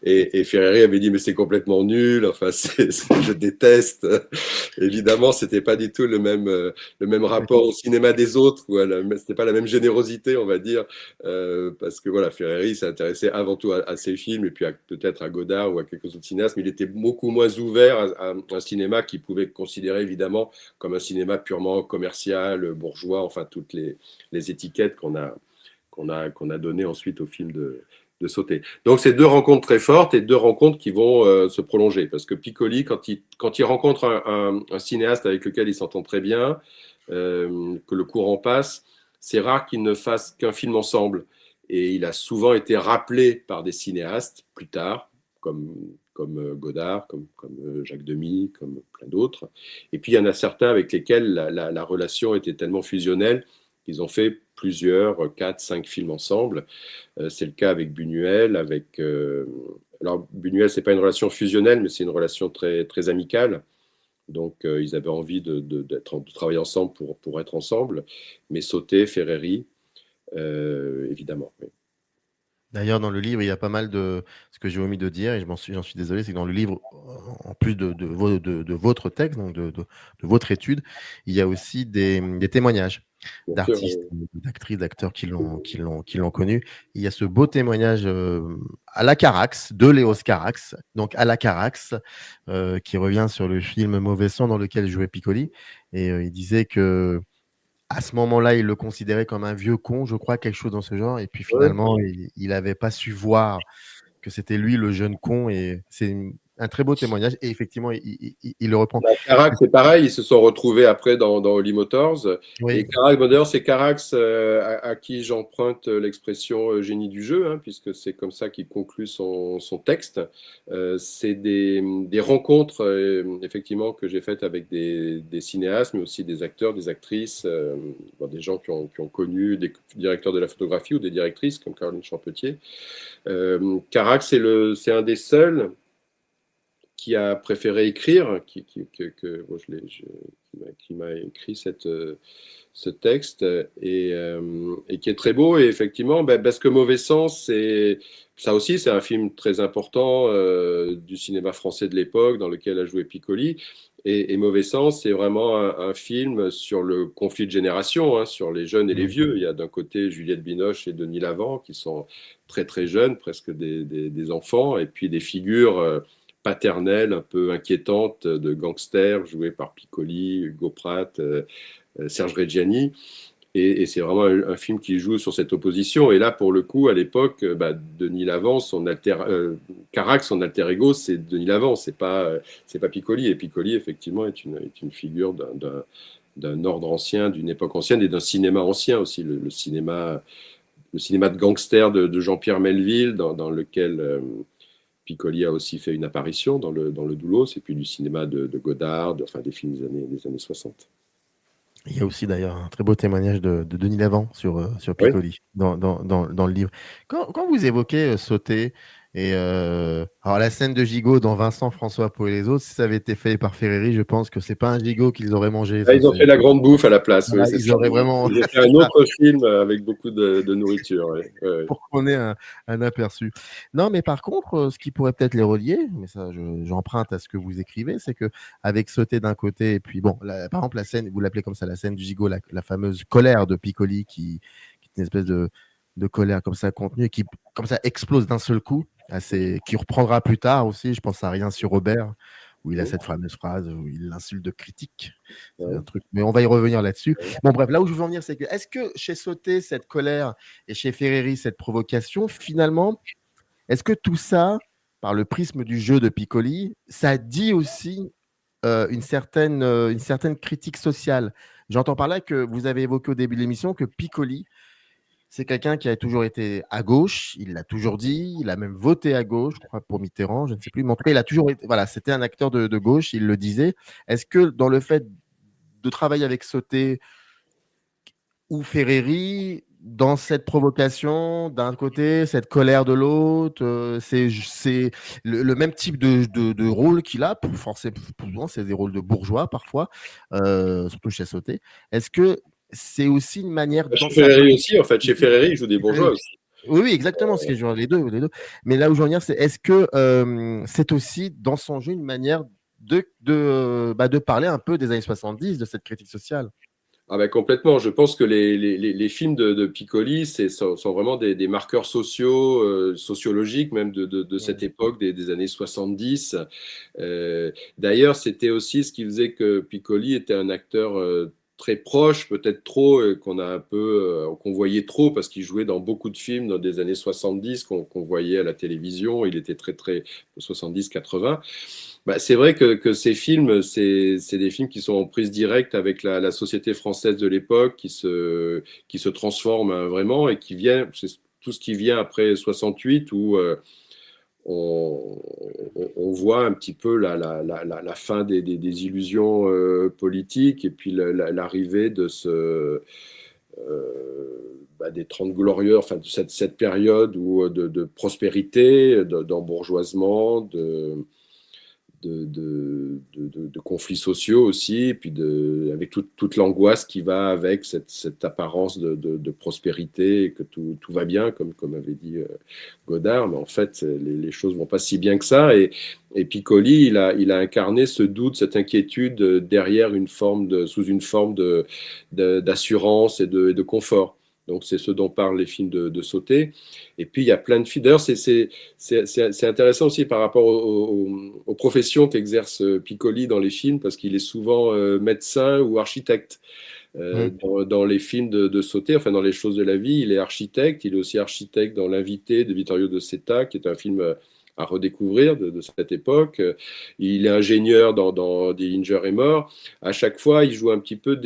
Et Ferreri avait dit, mais c'est complètement nul, enfin, je déteste. Évidemment, c'était pas du tout le même rapport au cinéma des autres, c'était pas la même générosité, on va dire, parce que Ferreri s'intéressait avant tout à ses films, et puis peut-être à Godard ou à quelques autres cinéastes, mais il était beaucoup moins ouvert à un cinéma qu'il pouvait considérer évidemment comme un cinéma purement commercial, bourgeois, enfin, toutes les étiquettes qu'on a données ensuite au film de Sauter. Donc c'est deux rencontres très fortes, et deux rencontres qui vont se prolonger, parce que Piccoli, quand il rencontre un cinéaste avec lequel il s'entend très bien, que le courant passe, c'est rare qu'ils ne fassent qu'un film ensemble, et il a souvent été rappelé par des cinéastes plus tard, comme comme Godard, comme Jacques Demy, comme plein d'autres. Et puis il y en a certains avec lesquels la relation était tellement fusionnelle qu'ils ont fait plusieurs, 4, 5 films ensemble. C'est le cas avec Buñuel. Alors Buñuel, c'est pas une relation fusionnelle, mais c'est une relation très, très amicale. Donc ils avaient envie de travailler ensemble pour être ensemble. Mais Sauté, Ferreri, évidemment. Oui. D'ailleurs, dans le livre, il y a pas mal de ce que j'ai omis de dire, et j'en suis désolé, c'est que dans le livre, en plus de votre texte, donc de votre étude, il y a aussi des témoignages Bien sûr. d'artistes, d'actrices, d'acteurs qui l'ont connu. Il y a ce beau témoignage à la Carax, de Léos Carax, donc à la Carax, qui revient sur le film Mauvais sang dans lequel jouait Piccoli. Et il disait que à ce moment-là, il le considérait comme un vieux con, je crois, quelque chose dans ce genre. Et puis Ouais. finalement, il n'avait pas su voir que c'était lui le jeune con. Et c'est un très beau témoignage. Et effectivement, il le reprend. Carax, c'est pareil, ils se sont retrouvés après dans Holly Motors. Et Oui, Carax, bon, d'ailleurs, c'est Carax à qui j'emprunte l'expression génie du jeu, hein, puisque c'est comme ça qu'il conclut son texte. C'est des rencontres, effectivement, que j'ai faites avec des cinéastes, mais aussi des acteurs, des actrices, des gens qui ont connu des directeurs de la photographie ou des directrices, comme Caroline Champetier. Carax, c'est un des seuls qui a préféré écrire, qui m'a écrit ce texte et qui est très beau. Et effectivement, parce que Mauvais Sens, ça aussi, c'est un film très important du cinéma français de l'époque dans lequel a joué Piccoli. Et Mauvais Sens, c'est vraiment un film sur le conflit de génération, hein, sur les jeunes et les vieux. Il y a d'un côté Juliette Binoche et Denis Lavant qui sont très très jeunes, presque des enfants, et puis des figures paternelle, un peu inquiétante de gangsters joués par Piccoli, Hugo Pratt, Serge Reggiani. Et c'est vraiment un film qui joue sur cette opposition. Et là, pour le coup, à l'époque, Denis Lavant, Carax, son alter ego, c'est Denis Lavant, c'est pas Piccoli. Et Piccoli, effectivement, est une figure d'un ordre ancien, d'une époque ancienne et d'un cinéma ancien aussi, le cinéma de gangster de Jean-Pierre Melville, dans lequel Piccoli a aussi fait une apparition dans le Doulos, et puis du cinéma de Godard, enfin des films des années 60. il y a aussi d'ailleurs un très beau témoignage de Denis Lavant sur Oui. Piccoli dans le livre. Quand vous évoquez Sauté, et alors la scène de gigot dans Vincent, François, Paul et les autres, si ça avait été fait par Ferreri, je pense que c'est pas un gigot qu'ils auraient mangé. Ils ont fait la grande bouffe à la place, oui, Voilà, c'est ils ça. auraient vraiment. Ils ont fait un autre film avec beaucoup de nourriture. Oui. Oui. Pour qu'on ait un aperçu. Non, mais par contre, ce qui pourrait peut-être les relier, mais ça, j'emprunte à ce que vous écrivez, c'est que avec Sauté d'un côté, et puis bon, par exemple, la scène, vous l'appelez comme ça, la scène du gigot, la fameuse colère de Piccoli, qui est une espèce de colère comme ça contenue, et qui, comme ça, explose d'un seul coup, qui reprendra plus tard aussi, je pense à Rien sur Robert, où il a cette fameuse phrase où il l'insulte de critique. C'est un truc, mais on va y revenir là-dessus. Bon, bref, là où je veux en venir, c'est que est-ce que chez Sauté, cette colère et chez Ferreri, cette provocation, finalement, est-ce que tout ça, par le prisme du jeu de Piccoli, ça dit aussi une certaine critique sociale? J'entends par là que vous avez évoqué au début de l'émission que Piccoli, c'est quelqu'un qui a toujours été à gauche, il l'a toujours dit, il a même voté à gauche, je crois, pour Mitterrand, je ne sais plus, mais en tout cas, il a toujours été, voilà, c'était un acteur de gauche, il le disait. Est-ce que dans le fait de travailler avec Sauté ou Ferreri, dans cette provocation d'un côté, cette colère de l'autre, c'est le même type de rôle qu'il a, souvent c'est des rôles de bourgeois parfois, surtout chez Sauté. Est-ce que c'est aussi une manière dans Chez sa Ferreri aussi, en fait. Chez Ferreri, il joue des bourgeois aussi. Oui, oui, exactement, ce que je les deux, les deux. Mais là où je veux en venir, c'est est-ce que c'est aussi dans son jeu une manière de parler un peu des années 70, de cette critique sociale? Ah ben complètement. Je pense que les films de Piccoli sont vraiment des marqueurs sociaux, sociologiques même de cette époque des années 70. D'ailleurs, c'était aussi ce qui faisait que Piccoli était un acteur très proche, peut-être trop, qu'on voyait trop parce qu'il jouait dans beaucoup de films dans des années 70 qu'on voyait à la télévision. Il était très, très 70-80. C'est vrai que ces films, c'est des films qui sont en prise directe avec la société française de l'époque, qui se transforme vraiment et c'est tout ce qui vient après 68 où on voit un petit peu la fin des illusions politiques et puis l'arrivée de des 30 glorieux, enfin de cette période de prospérité, d'embourgeoisement, de conflits sociaux aussi, et puis avec toute l'angoisse qui va avec cette apparence de prospérité, et que tout va bien, comme avait dit Godard, mais en fait, les choses vont pas si bien que ça. Et Piccoli, il a incarné ce doute, cette inquiétude derrière sous une forme d'assurance et de confort. Donc, c'est ce dont parlent les films de Sauté. Et puis, il y a plein de films. D'ailleurs, c'est intéressant aussi par rapport aux professions qu'exerce Piccoli dans les films, parce qu'il est souvent médecin ou architecte. Dans les films de Sauté, enfin dans Les choses de la vie, il est architecte. Il est aussi architecte dans L'Invité de Vittorio De Sitta, qui est un film à redécouvrir de cette époque. Il est ingénieur dans Dillinger est mort. À chaque fois, il joue un petit peu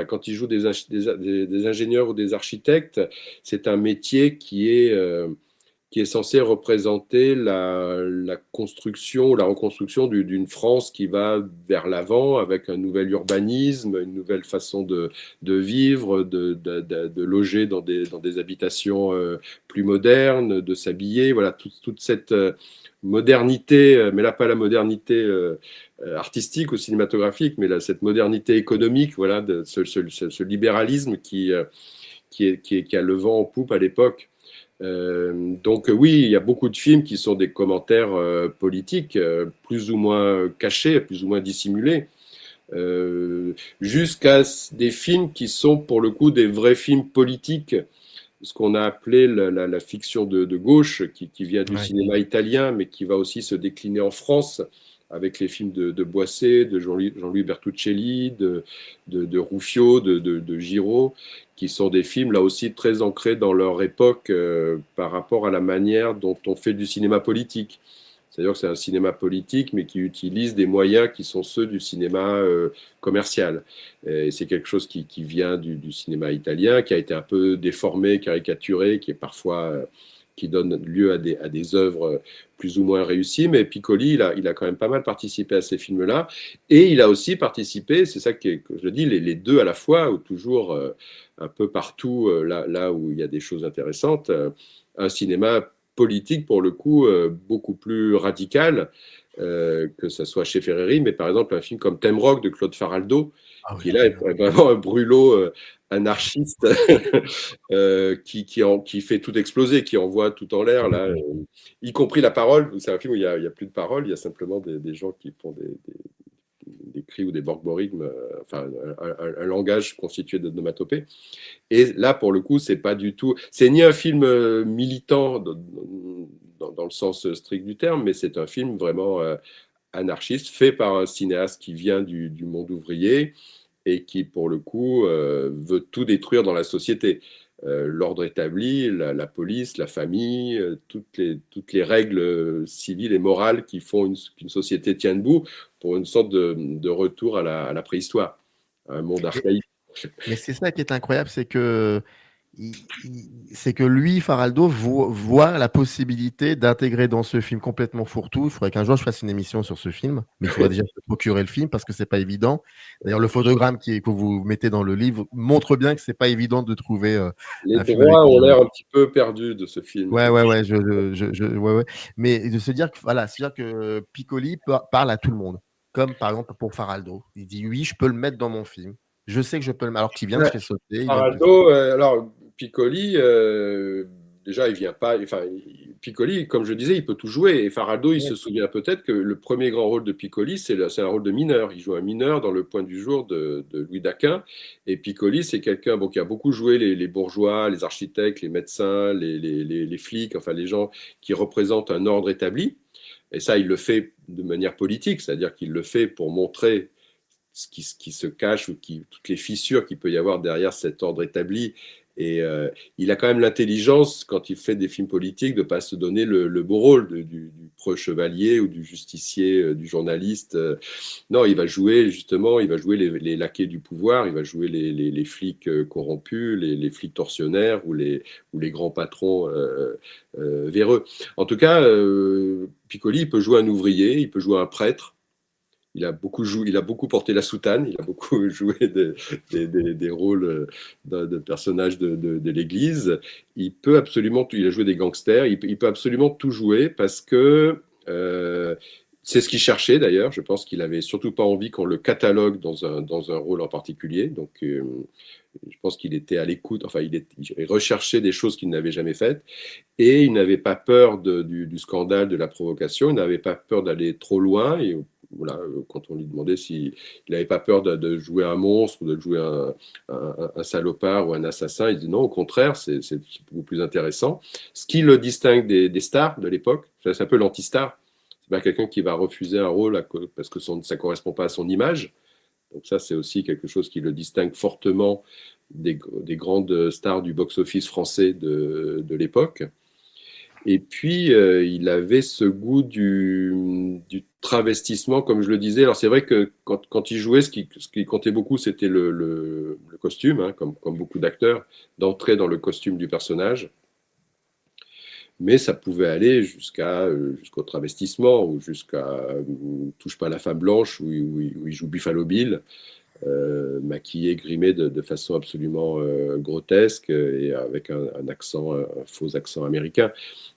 quand il joue des ingénieurs ou des architectes, c'est un métier qui est censé représenter la construction ou la reconstruction d'une France qui va vers l'avant avec un nouvel urbanisme, une nouvelle façon de vivre, de loger dans des habitations plus modernes, de s'habiller. Voilà, toute cette modernité, mais là pas la modernité artistique ou cinématographique, mais là, cette modernité économique, voilà, ce libéralisme qui a le vent en poupe à l'époque. Donc oui, il y a beaucoup de films qui sont des commentaires politiques, plus ou moins cachés, plus ou moins dissimulés, jusqu'à des films qui sont pour le coup des vrais films politiques, ce qu'on a appelé la fiction de gauche, qui vient du cinéma italien, mais qui va aussi se décliner en France, avec les films de Boisset, de Jean-Louis Bertuccelli, de Ruffio, de Giraud, qui sont des films là aussi très ancrés dans leur époque par rapport à la manière dont on fait du cinéma politique. C'est-à-dire que c'est un cinéma politique, mais qui utilise des moyens qui sont ceux du cinéma commercial. Et c'est quelque chose qui vient du cinéma italien, qui a été un peu déformé, caricaturé, qui est parfois qui donne lieu à des œuvres plus ou moins réussies. Mais Piccoli, il a quand même pas mal participé à ces films-là. Et il a aussi participé, c'est ça que je dis, les deux à la fois, ou toujours un peu partout, là où il y a des choses intéressantes, un cinéma politique, pour le coup, beaucoup plus radical, que ce soit chez Ferreri, mais par exemple un film comme Thème Rock de Claude Faraldo, qui là est vraiment un brûlot anarchiste qui fait tout exploser, qui envoie tout en l'air, là, y compris la parole. C'est un film où il n'y a plus de parole, il y a simplement des gens qui font des cris ou des borborigmes, enfin un langage constitué d'onomatopées. Et là, pour le coup, c'est pas du tout. C'est ni un film militant dans le sens strict du terme, mais c'est un film vraiment anarchiste, fait par un cinéaste qui vient du monde ouvrier et qui, pour le coup, veut tout détruire dans la société. L'ordre établi, la police, la famille, toutes les règles civiles et morales qui font qu'une société tient debout, pour une sorte de retour à la préhistoire, à un monde archaïque. Mais c'est ça qui est incroyable, c'est que lui, Faraldo, voit la possibilité d'intégrer dans ce film complètement fourre-tout. Il faudrait qu'un jour je fasse une émission sur ce film, mais il faudrait déjà se procurer le film parce que c'est pas évident. D'ailleurs, le photogramme que vous mettez dans le livre montre bien que c'est pas évident de trouver les un film droits ont l'air un petit peu perdus de ce film. Ouais, ouais. Mais de se dire que voilà, c'est-à-dire que Piccoli parle à tout le monde, comme par exemple pour Faraldo. Il dit oui, je peux le mettre dans mon film. Je sais que je peux le mettre, alors qu'il vient de chez Sauté. Faraldo, alors Piccoli, déjà il vient pas. Enfin, Piccoli, comme je disais, il peut tout jouer. Et Faraldo, il se souvient peut-être que le premier grand rôle de Piccoli, c'est un rôle de mineur. Il joue un mineur dans Le Point du jour de Louis Daquin. Et Piccoli, c'est quelqu'un qui a beaucoup joué les bourgeois, les architectes, les médecins, les flics, enfin les gens qui représentent un ordre établi. Et ça, il le fait de manière politique, c'est-à-dire qu'il le fait pour montrer ce qui se cache ou toutes les fissures qu'il peut y avoir derrière cet ordre établi Et il a quand même l'intelligence, quand il fait des films politiques, de ne pas se donner le beau rôle du preux chevalier ou du justicier, du journaliste. Non, il va jouer justement, il va jouer les laquais du pouvoir, il va jouer les flics corrompus, les flics tortionnaires ou les grands patrons véreux. En tout cas, Piccoli, il peut jouer un ouvrier, il peut jouer un prêtre. Il a beaucoup porté la soutane, il a beaucoup joué des rôles de personnages de l'Église. Il peut absolument, il a joué des gangsters, il peut absolument tout jouer parce que c'est ce qu'il cherchait d'ailleurs. Je pense qu'il avait surtout pas envie qu'on le catalogue dans un rôle en particulier. Donc, je pense qu'il était à l'écoute, enfin, il recherchait des choses qu'il n'avait jamais faites et il n'avait pas peur du scandale, de la provocation, il n'avait pas peur d'aller trop loin. Et voilà, quand on lui demandait s'il n'avait pas peur de jouer un monstre ou de jouer un salopard ou un assassin, il dit non, au contraire, c'est beaucoup plus intéressant. Ce qui le distingue des stars de l'époque, c'est un peu l'anti-star. C'est pas quelqu'un qui va refuser un rôle parce que ça ne correspond pas à son image. Donc ça, c'est aussi quelque chose qui le distingue fortement des grandes stars du box-office français de l'époque. Et puis, il avait ce goût du travestissement, comme je le disais. Alors, c'est vrai que quand il jouait, ce qui comptait beaucoup, c'était le costume, hein, comme beaucoup d'acteurs, d'entrer dans le costume du personnage. Mais ça pouvait aller jusqu'au travestissement ou jusqu'à Touche pas à la femme blanche, où il joue Buffalo Bill. Maquillé, grimé de façon absolument grotesque et avec un faux accent américain.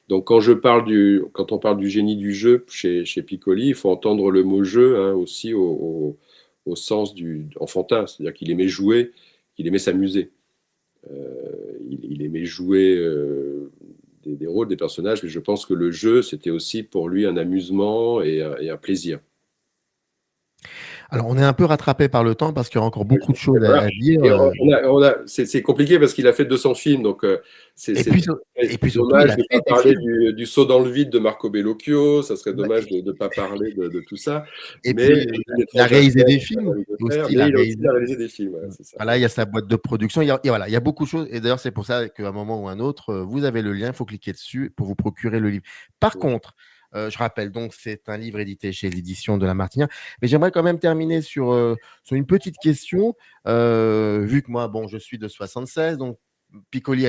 Donc quand on parle du génie du jeu chez Piccoli, il faut entendre le mot jeu hein, aussi au sens du enfantin, c'est-à-dire qu'il aimait jouer, qu'il aimait s'amuser. Il aimait jouer des rôles, des personnages, mais je pense que le jeu, c'était aussi pour lui un amusement et un plaisir. Alors, on est un peu rattrapé par le temps parce qu'il y a encore beaucoup de choses à dire. C'est compliqué parce qu'il a fait 200 films, donc c'est dommage de ne pas parler du saut dans le vide de Marco Bellocchio, ça serait dommage de ne pas parler de tout ça. Mais il a réalisé des films. Il a réalisé des films. Voilà, c'est ça. Voilà, il y a sa boîte de production. Il y a beaucoup de choses. Et d'ailleurs, c'est pour ça qu'à un moment ou un autre, vous avez le lien, il faut cliquer dessus pour vous procurer le livre. Par contre, je rappelle donc, c'est un livre édité chez l'édition de La Martinière. Mais j'aimerais quand même terminer sur une petite question. Vu que moi, je suis de 76, donc Piccoli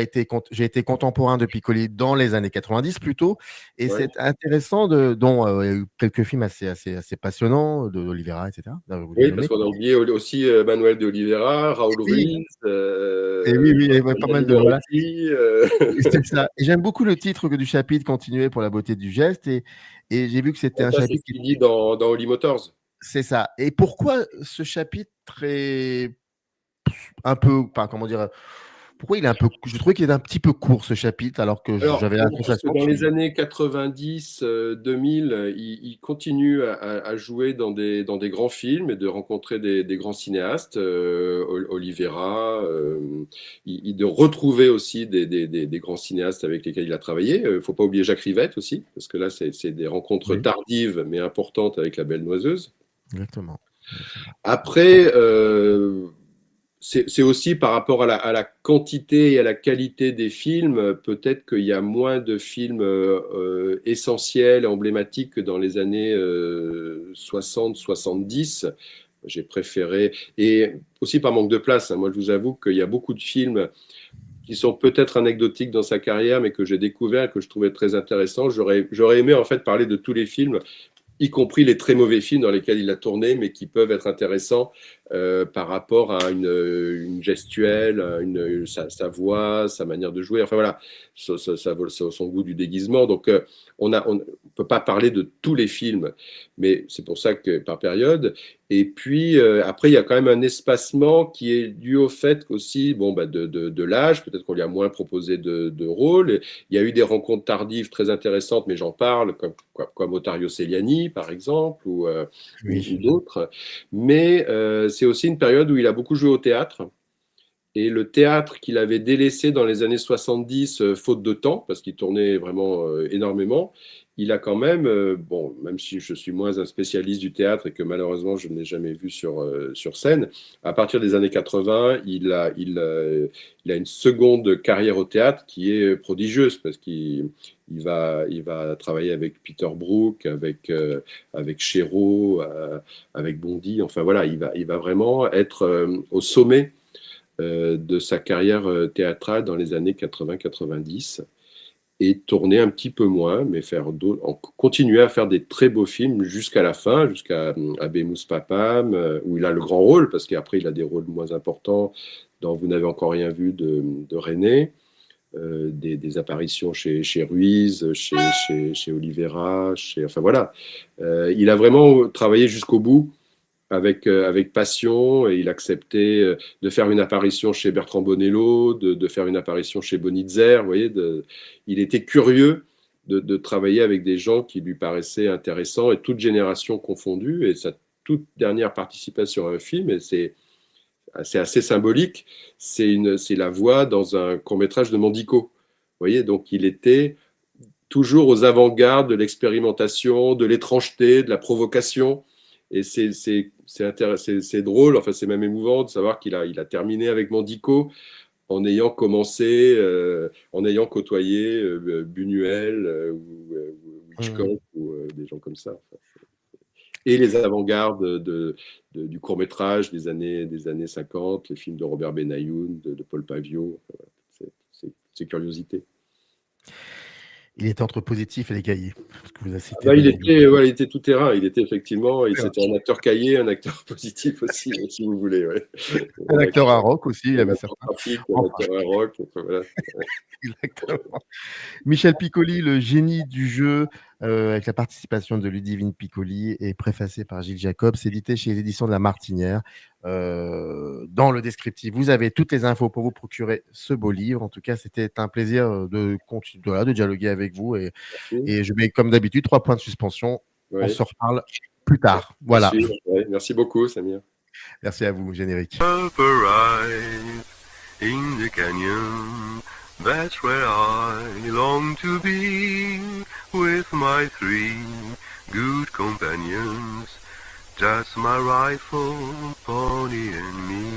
j'ai été contemporain de Piccoli dans les années 90 plutôt. Et c'est intéressant, dont il y a eu quelques films assez passionnants, d'Oliveira, etc. Oui, parce qu'on a oublié aussi Manuel de Oliveira, Raoul Ruiz. Et oui, il y avait pas mal de. Voilà. C'est ça. Et j'aime beaucoup le titre du chapitre Continuer pour la beauté du geste. Et j'ai vu que c'était un chapitre qui dit dans Holly Motors. C'est ça. Et pourquoi ce chapitre est un peu, comment dire, pourquoi il est un peu, je trouvais qu'il est un petit peu court ce chapitre, alors que j'avais la sensation que dans les années 90, 2000, il continue à jouer dans des grands films et de rencontrer des grands cinéastes, Oliveira, de retrouver aussi des grands cinéastes avec lesquels il a travaillé. Il ne faut pas oublier Jacques Rivette aussi, parce que là, c'est des rencontres tardives mais importantes avec La Belle Noiseuse. Exactement. Après, c'est aussi par rapport à la quantité et à la qualité des films, peut-être qu'il y a moins de films essentiels, emblématiques que dans les années 60-70. J'ai préféré, et aussi par manque de place, hein. Moi je vous avoue qu'il y a beaucoup de films qui sont peut-être anecdotiques dans sa carrière, mais que j'ai découvert et que je trouvais très intéressants. J'aurais aimé en fait parler de tous les films, y compris les très mauvais films dans lesquels il a tourné, mais qui peuvent être intéressants par rapport à une gestuelle, sa voix, sa manière de jouer, enfin voilà, son goût du déguisement. Donc on ne peut pas parler de tous les films, mais c'est pour ça que par période. Et puis après, il y a quand même un espacement qui est dû au fait qu'aussi, de l'âge, peut-être qu'on lui a moins proposé de rôle. Il y a eu des rencontres tardives très intéressantes, mais j'en parle, comme Ottario Celiani, par exemple, ou d'autres. Mais c'est aussi une période où il a beaucoup joué au théâtre. Et le théâtre qu'il avait délaissé dans les années 70, faute de temps, parce qu'il tournait vraiment énormément, il a quand même, bon, même si je suis moins un spécialiste du théâtre et que malheureusement je ne l'ai jamais vu sur scène, à partir des années 80, il a une seconde carrière au théâtre qui est prodigieuse parce qu'il va travailler avec Peter Brook, avec Chéreau, avec Bondy. Enfin voilà, il va vraiment être au sommet de sa carrière théâtrale dans les années 80-90 et tourner un petit peu moins, mais continuer à faire des très beaux films jusqu'à la fin, jusqu'à Abemus Papam, où il a le grand rôle, parce qu'après il a des rôles moins importants dans Vous n'avez encore rien vu de René, des apparitions chez Ruiz, chez Oliveira, enfin voilà. Il a vraiment travaillé jusqu'au bout avec passion, et il acceptait de faire une apparition chez Bertrand Bonello, de faire une apparition chez Bonitzer. Vous voyez, il était curieux de travailler avec des gens qui lui paraissaient intéressants, et toutes générations confondues. Et sa toute dernière participation à un film, et c'est assez symbolique, c'est la voix dans un court-métrage de Mandico. Vous voyez, donc il était toujours aux avant-gardes de l'expérimentation, de l'étrangeté, de la provocation. Et c'est drôle, enfin c'est même émouvant de savoir qu'il a terminé avec Mandico en ayant commencé, en ayant côtoyé Buñuel ou Hitchcock ou des gens comme ça. Enfin, et les avant-gardes du court-métrage des années 50, les films de Robert Benayoun, de Paul Pavio, c'est curiosité. Il était entre positif et les cahiers. Parce que vous avez cité Il était tout terrain. Il était effectivement, c'était un acteur caillé, un acteur positif aussi, si vous voulez. Ouais. Un acteur à rock aussi, il y avait certains. Un acteur à rock. Enfin, voilà. Exactement. Michel Piccoli, le génie du jeu, avec la participation de Ludivine Piccoli et préfacé par Gilles Jacob, c'est édité chez les éditions de La Martinière. Dans le descriptif, vous avez toutes les infos pour vous procurer ce beau livre. En tout cas, c'était un plaisir de dialoguer avec vous. Et je mets, comme d'habitude, 3 points de suspension. Ouais. On se reparle plus tard. Voilà. Merci beaucoup, Samir. Merci à vous, générique. In the canyon, that's where I long to be, with my 3 good companions, just my rifle, pony and me.